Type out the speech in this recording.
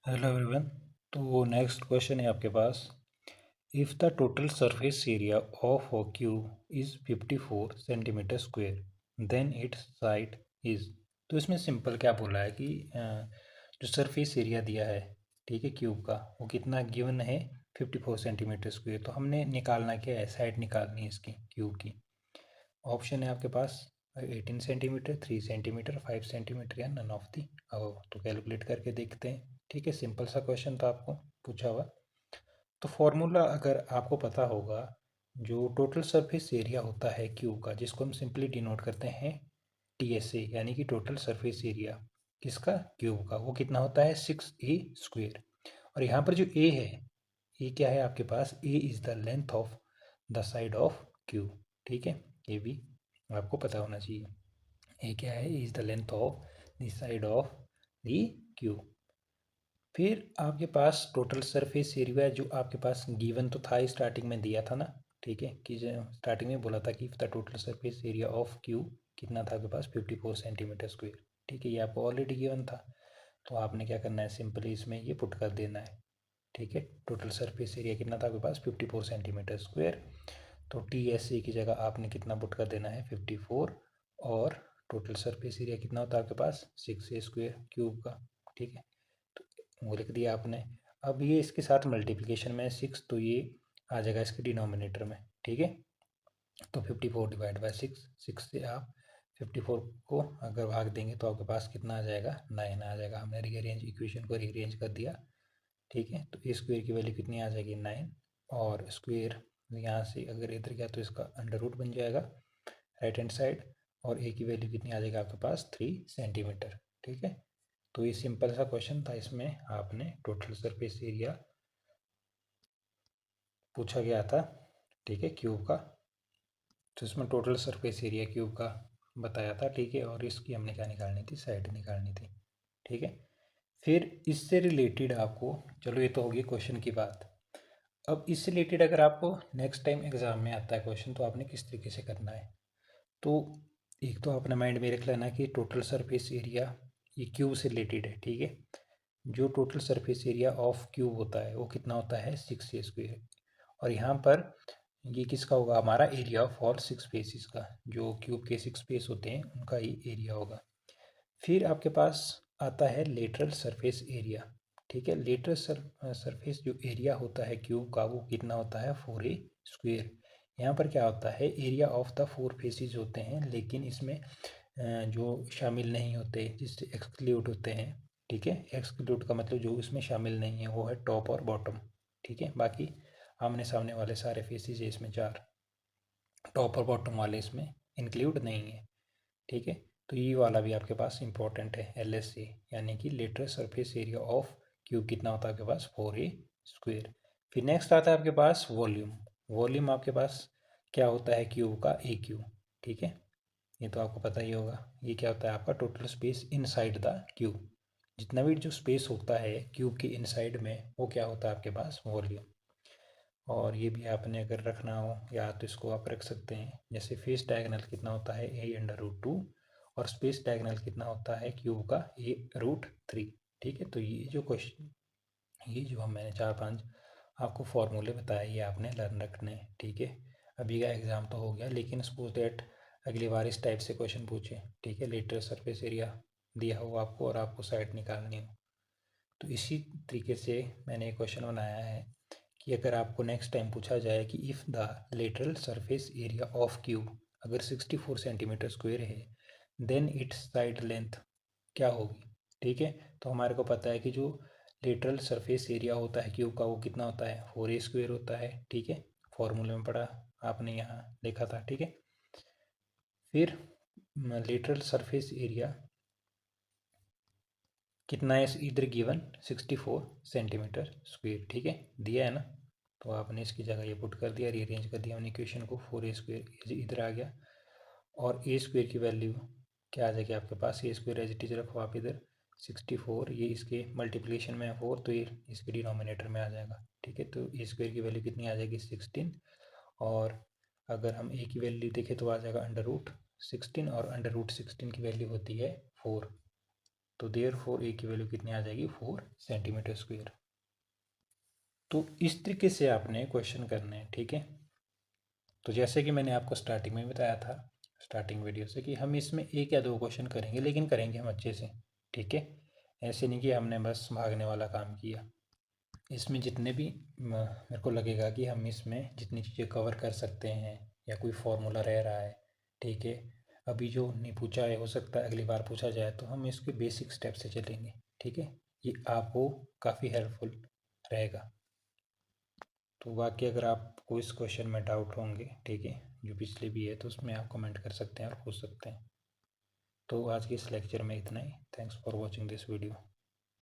Hello everyone. तो next question है आपके पास। If the total surface area of a cube is 54 centimetre square then its side is. तो इसमें simple क्या बोला है कि जो सरफेस एरिया दिया है, ठीक है, क्यूब का, वो कितना गिवन है 54 सेंटीमीटर स्क्वायर। तो हमने निकालना क्या है, साइड निकालनी है इसकी क्यूब की। ऑप्शन है आपके पास 18 सेंटीमीटर, 3 सेंटीमीटर, 5 सेंटीमीटर या नन ऑफ दी अबव। तो कैलकुलेट करके देखते हैं। ठीक है, सिंपल सा क्वेश्चन था आपको पूछा हुआ। तो फॉर्मूला अगर आपको पता होगा, जो टोटल सरफेस एरिया होता है क्यूब का, जिसको हम सिंपली डिनोट करते हैं TSA, यानी कि टोटल सरफेस एरिया किसका, क्यूब का, वो कितना होता है 6A स्क्वेयर। और यहाँ पर जो A है, ये क्या है आपके पास, A is the length of the side of cube. ठीक है, ये भी आपको पता होना चाहिए। ये क्या है, is the length of the side of the cube. फिर आपके पास टोटल सरफेस एरिया जो आपके पास गिवन तो था, स्टार्टिंग में दिया था ना। ठीक है, कि जो स्टार्टिंग में बोला था कि the total surface area of cube कितना था आपके पास 54 सेंटीमीटर स्क्वायर। ठीक है, ये आपको ऑलरेडी गिवन था। तो आपने क्या करना है, सिंपली इसमें ये पुट कर देना है। ठीक है, टोटल सरफेस एरिया कितना था आपके पास 54 सेंटीमीटर स्क्वायर। तो TSA की जगह आपने कितना पुट कर देना है 54, और टोटल सरफेस एरिया कितना होता है आपके पास 6A स्क्वायर क्यूब का। ठीक है, तो वो लिख दिया आपने। अब ये इसके साथ मल्टीप्लिकेशन में 6, तो ये आ जाएगा इसके डिनोमिनेटर में। ठीक है, तो 54 डिवाइड बाई 6, 6 से आप 54 को अगर भाग देंगे तो आपके पास कितना आ जाएगा, 9 आ जाएगा। हमने रीअरेंज इक्वेशन को रीअरेंज कर दिया। ठीक है, तो ए स्क्वेयर की वैल्यू कितनी आ जाएगी 9, और स्क्वेयर यहाँ से अगर इधर गया तो इसका अंडर रूट बन जाएगा राइट हैंड साइड, और ए की वैल्यू कितनी आ जाएगी आपके पास 3 सेंटीमीटर। ठीक है, तो ये सिंपल सा क्वेश्चन था। इसमें आपने टोटल सरफेस एरिया पूछा गया था, ठीक है, क्यूब का। तो इसमें टोटल सरफेस एरिया क्यूब का बताया था। ठीक है, और इसकी हमने क्या निकालनी थी, साइड निकालनी थी। ठीक है, फिर इससे रिलेटेड आपको, चलो ये तो होगी क्वेश्चन की बात। अब इससे रिलेटेड अगर आपको नेक्स्ट टाइम एग्जाम में आता है क्वेश्चन, तो आपने किस तरीके से करना है। तो एक तो अपने माइंड में रख लेना कि टोटल सरफेस एरिया ये क्यूब से रिलेटेड है। ठीक है, जो total surface area of cube होता है वो कितना होता है 6A स्क्वेयर। और यहाँ पर ये किसका होगा, हमारा एरिया ऑफ ऑल 6 फेसेस का, जो क्यूब के 6 फेस होते हैं उनका ही एरिया होगा। फिर आपके पास आता है लेटरल सरफेस एरिया। ठीक है, लेटरल सरफेस जो एरिया होता है क्यूब का, वो कितना होता है 4A स्क्वेयर। यहाँ पर क्या होता है, एरिया ऑफ द 4 फेसेस होते हैं, लेकिन इसमें जो शामिल नहीं होते, जिससे एक्सक्लूड होते हैं। ठीक है, एक्सक्लूड का मतलब जो इसमें शामिल नहीं है वो है टॉप और बॉटम। ठीक है, बाकी आमने सामने वाले सारे फेसेस है इसमें 4, टॉप और बॉटम वाले इसमें इंक्लूड नहीं है। ठीक है, तो ये वाला भी आपके पास इंपॉर्टेंट है, LSA, यानी कि lateral surface area of cube कितना होता है आपके पास 4A स्क्वेयर। फिर नेक्स्ट आता है आपके पास वॉल्यूम। वॉल्यूम आपके पास क्या होता है क्यूब का, AQ। ठीक है, ये तो आपको पता ही होगा। ये क्या होता है आपका total space inside the cube. जितना भी जो स्पेस होता है क्यूब के इनसाइड में, वो क्या होता है आपके पास, वॉल्यूम। और ये भी आपने अगर रखना हो या तो इसको आप रख सकते हैं, जैसे फेस डायगोनल कितना होता है A√2, और स्पेस डायगोनल कितना होता है क्यूब का A√3। ठीक है, तो ये जो क्वेश्चन, ये जो हम मैंने 4-5 आपको फॉर्मूले बताए, ये आपने लर्न रखने हैं। ठीक है, अभी का एग्ज़ाम तो हो गया, लेकिन सपोज दैट अगली बार इस टाइप से क्वेश्चन पूछे। ठीक है, लेटर सरफेस एरिया दिया हो आपको और आपको साइड निकालनी हो, तो इसी तरीके से मैंने एक क्वेश्चन बनाया है कि अगर आपको नेक्स्ट टाइम पूछा जाए कि if the lateral surface area of cube अगर 64 सेंटीमीटर स्क्वायर है, देन इट्स साइड लेंथ क्या होगी। ठीक है, तो हमारे को पता है कि जो लेटरल सरफेस एरिया होता है क्यूब का, वो कितना होता है 4A स्क्वायर होता है। ठीक है, फॉर्मूले में पढ़ा आपने, यहाँ देखा था। ठीक है, फिर लेटरल सरफेस एरिया कितना है इधर गिवन 64 सेंटीमीटर स्क्वेयर। ठीक है, दिया है ना, तो आपने इसकी जगह ये पुट कर दिया, रीअरेंज कर दिया हमने इक्वेशन को, 4A स्क्वेयर इधर आ गया, और A स्क्वेयर की वैल्यू क्या आ जाएगी आपके पास, A square as it is रखो आप इधर 64, ये इसके मल्टीप्लिकेशन में है 4, तो ये इसके डिनोमिनेटर में आ जाएगा। ठीक है, तो A स्क्वेयर की वैल्यू कितनी आ जाएगी 16, और अगर हम A की वैल्यू देखें तो आ जाएगा √16, और √16 की वैल्यू होती है 4। तो देयरफॉर ए की वैल्यू कितनी आ जाएगी 4 सेंटीमीटर स्क्वायर। तो इस तरीके से आपने क्वेश्चन करने हैं, ठीक है। तो जैसे कि मैंने आपको स्टार्टिंग में बताया था, स्टार्टिंग वीडियो से, कि हम इसमें एक या दो क्वेश्चन करेंगे, लेकिन करेंगे हम अच्छे से, ठीक है। ऐसे नहीं कि हमने बस भागने वाला काम किया। इसमें जितने भी मेरे को लगेगा कि हम इसमें जितनी चीज़ें कवर कर सकते हैं या कोई फॉर्मूला रह रहा है, ठीक है, अभी जो नहीं पूछा है हो सकता है अगली बार पूछा जाए, तो हम इसके बेसिक स्टेप से चलेंगे, ठीक है। ये आपको काफ़ी हेल्पफुल रहेगा। तो बाकी अगर आपको इस क्वेश्चन में डाउट होंगे, ठीक है, जो पिछले भी है, तो उसमें आप कमेंट कर सकते हैं और पूछ सकते हैं। तो आज के इस लेक्चर में इतना ही। Thanks for watching this video.